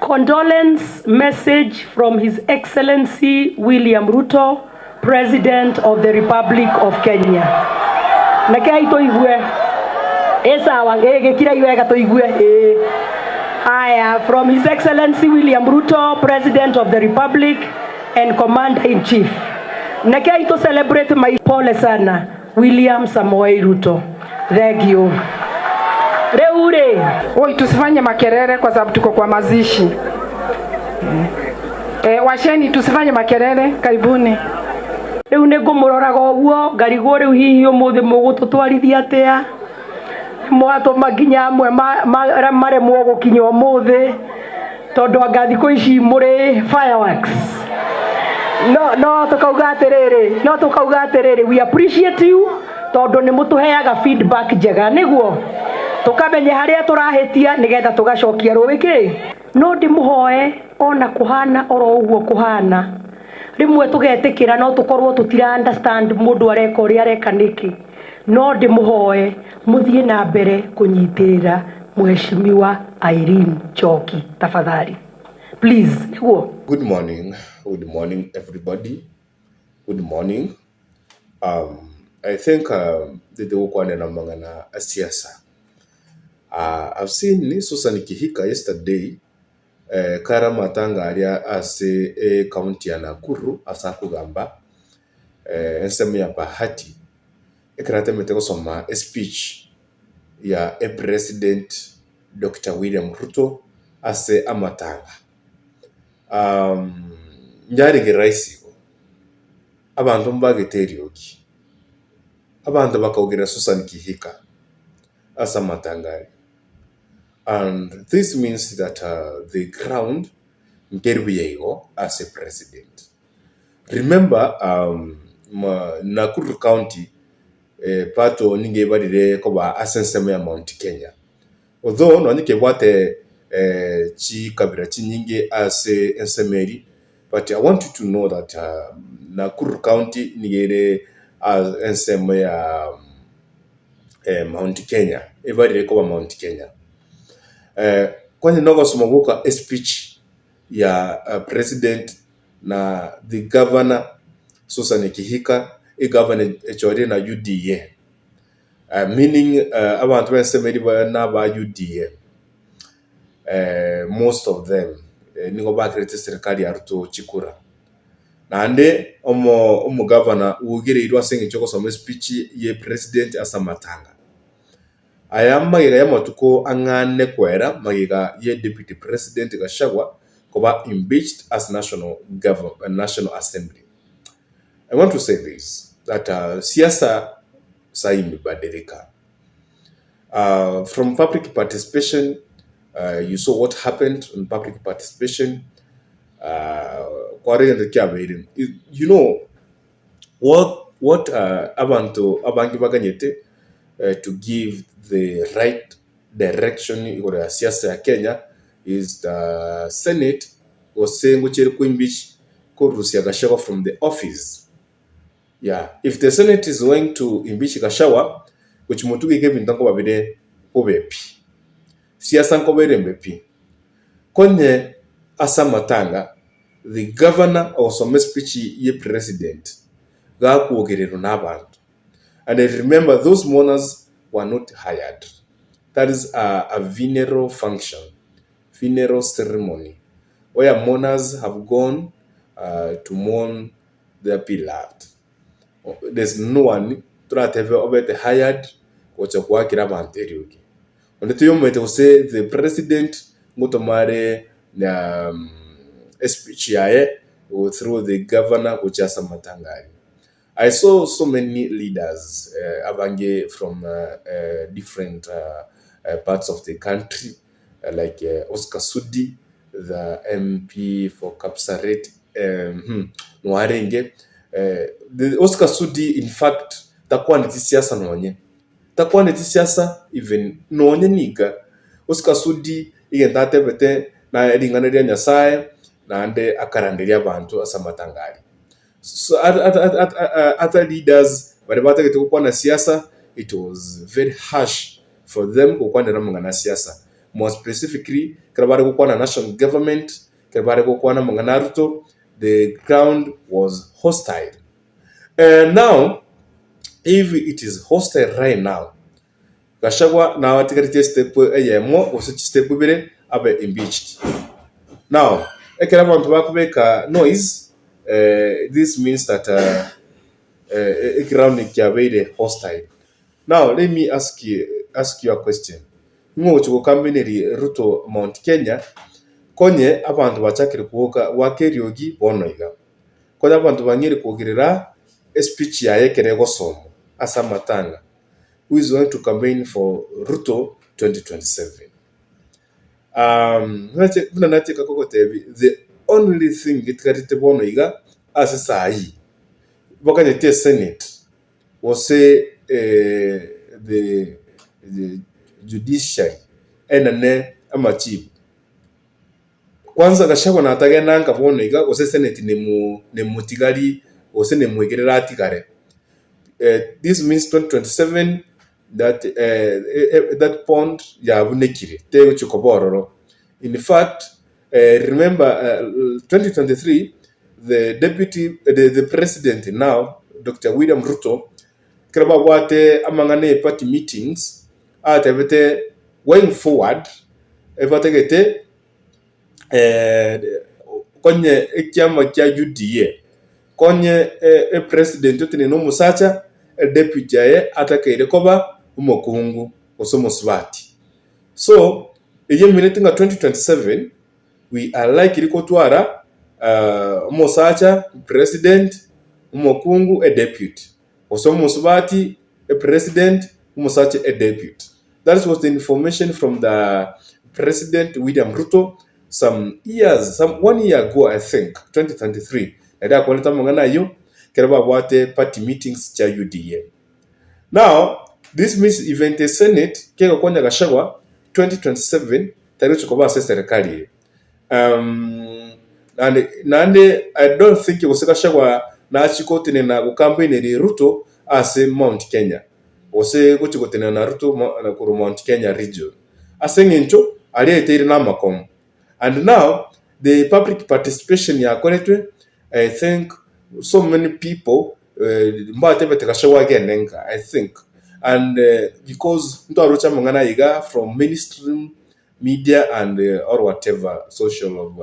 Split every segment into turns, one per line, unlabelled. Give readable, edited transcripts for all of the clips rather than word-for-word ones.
condolence message from His Excellency William Ruto, President of the Republic of Kenya. Nakai toigwe. Esa wangege kila yuega toigwe. From His Excellency William Ruto, President of the Republic and Commander-in-Chief. Nakai to celebrate my pole sana, William Samoei Ruto. Thank you. Reure.
Oi, tusifanye makelele kwa sababu tuko kwa mazishi. Washeni tusifanye makelele, karibuni.
Riu nego muroraga uguo ngarigo riu hihi umuthi mugututwarithia atia mwato maginya amwe maremwo gukinya umuthi tondu anga thiko ici muri fireworks. No tukauga atiriri, we appreciate you tondu ni mutuheaga feedback njega niguo tukamenya haria turahitia nigetha tugacokia ruwiki. No ndimuhoe ona kuhana oro uguo kuhana rimwe tugetikira no tukorwo tutira understand mundu areka uri areka niki. No ndimuhoe muthie na mbere kunyitirira mheshimiwa Irene Choki tafadhali please niguo.
Good morning everybody. Good morning. I think the ukwane na mangana siasa. I've seen Susani Kihika yesterday kara matanga aria ase county ya Nakuru asa kugamba enseme ya bahati ekrate meteko soma speech ya President Dr. William Ruto ase amatanga. Njari geraisi abantu mbageterioki abantu bakawgira Susani Kihika asa matangari. And this means that the ground Ngerwiyego as a president. Remember, Nakuru County, pato ninge badire koba asenseme ya Mount Kenya. Although no nike wate chi kabira chi ninge ase ensemeri, but I want you to know that Nakuru County nigere as enseme ya Mount Kenya. Ebadire koba Mount Kenya. Kwani nogo sumaguka speech ya president na the governor Susani Kihika governor echore na UDA, meaning abantu bensemeri na ba UDA, most of them nigo bakrete serikali ya Ruto chikura na ande omo governor ugire irwa sengi choko some speech ye president asamatanga. Ayam magiga yamatuko angane kwera magiga ye deputy president Gashagwa koba impeached as national assembly. I want to say this, that siasa saimi badirika. From public participation, you saw what happened in public participation. You know what abangi baganyete to give the right direction for the siasa ya Kenya is the Senate was saying which impeach Gashagwa from the office. Yeah, if the Senate is going to impeach Gashagwa, which mutugi gave in tanko babide obepi. Siasa nko bere mbepi. Konye asamatanga, the governor also made speech ye president. Ga kuogerero n'abantu. And I remember those mourners were not hired. That is a funeral function, funeral ceremony, where mourners have gone to mourn their beloved. There's no one that have hired or to work in a banteriogi. On the time we say the president mutomare speech through the governor which is Matangari. I saw so many leaders abange from different parts of the country, like Oscar Sudi, the MP for Kapsaret, Noarenge. The Oscar Sudi, in fact, takuwa niti siasa nonye. Takuwa niti siasa even nonye niga. Oscar Sudi igentate bete na edinganeria nyasaye na ande akaranderia bantu asamatangari. So other leaders, whatever they took on a siasa, it was very harsh for them who wanted to na siasa. more specifically karabare ko na national government, karabare ko na mangana Ruto, the ground was hostile. And now, if it is hostile right now, Gachagua now atikarite step mo was step bire abe impeached. Now, ekera bantu bakubeka noise, this means that ground is very hostile. Now, let me ask you a question. Ngo chuko kambineri Ruto Mount Kenya konye abantu bachakire kuoka wakeriogi bonoiga. Konya abantu bangire kuogirira speech yaye kere gosomo asa matanga. Who is going to campaign for Ruto 2027? The only thing itkarite bonoiga asa sai. Bakanye Senate was say the judiciary enane amachibu kwanza Gachagua na atagenda nkabona iga ose senate ne mutigari ose ne mwegerera atigare. This means 2027 that pond ya bunekire te chikobororo. In fact, remember 2023 the president now Dr. William Ruto kraba wate amangane party meetings atebete going forward evategete konye ekyama kya UDA konye president otine no musacha deputy yaye atakaire koba umukungu osomuswati. So eye minute nga 2027 we are likely kotwara musacha president umukungu a deputy osomuswati a president umusacha a deputy. That was the information from the President William Ruto some 1 year ago, I think 2023. Nada kwaleta mangana yo keraba wate party meetings cha UDA. Now this means event Senate kega konya Gachagua 2027 tari chukoba serikali. And I don't think it was Gachagua na achikotene na kukampeni ri Ruto ase Mount Kenya. Ose kuchikotene na Ruto na kuru Mount Kenya region. Ase ngincho aliyetere na makom. And now the public participation ya kwenetwe, I think so many people again, I think, and because ntarucha mangana iga from mainstream media and or whatever social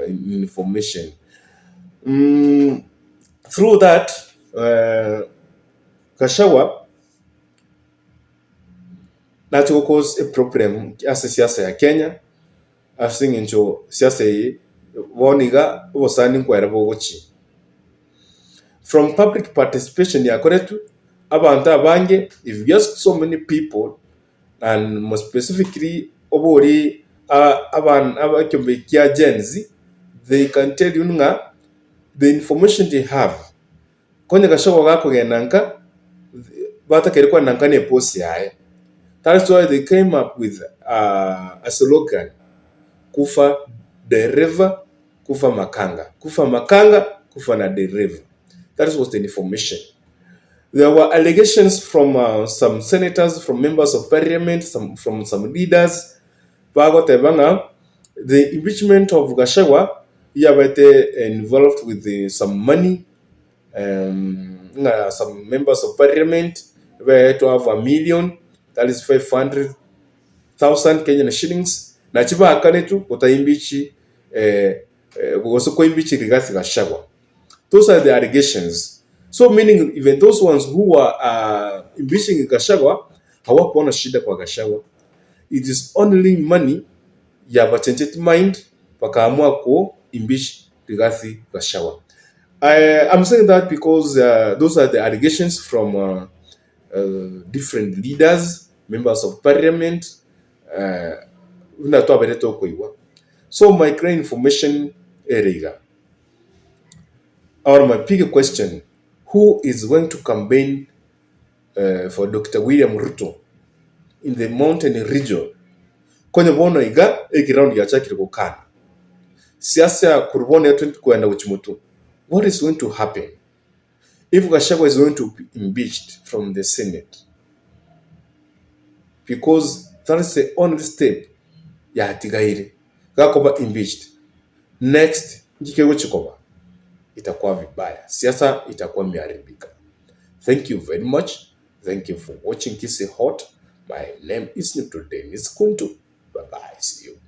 information through that Gachagua that will cause a problem as a siasa ya Kenya. I think into siasa hii woniga wosani kwa bogochi from public participation ya koretu abantu abange. If you ask so many people and more specifically obori abakyombekia Gen Z, they can tell you nga the information they have konye Gachagua gakogenanka batakerekwa nanka ne post yae. That's why they came up with a slogan: kufa dereva, kufa makanga, kufa makanga, kufa na dereva. That was the information. There were allegations from some senators, from members of parliament, from some leaders. The impeachment of Gachagua involved with some money. Some members of parliament were to have $1 million, that is 500,000 Kenyan shillings. Na chiba akanetu kutaimbichi wasoko imbichi Rigathi Gachagua. Those are the allegations. So meaning even those ones who are impeaching Gachagua hawakuona shida kwa Gachagua. It is only money ya bachenjeti mind wakaamua ku impeach Rigathi Gachagua. I'm saying that because those are the allegations from different leaders, members of parliament. So my current information area, or my big question: who is going to campaign for Dr. William Ruto in the mountain region? Kwenye bono iga ground ya chakiri kukana siasa ya kurubone ya 20 kuenda uchimutu. What is going to happen if Gachagua is going to be impeached from the Senate? Because That is the only step ya tigaire gakoba impeached. Next njike chikoba itakuwa vibaya, siasa itakuwa miharibika. Thank you very much. Thank you for watching Kisi Hot. My name is Nuto Dennis Kuntu. Bye bye. See you.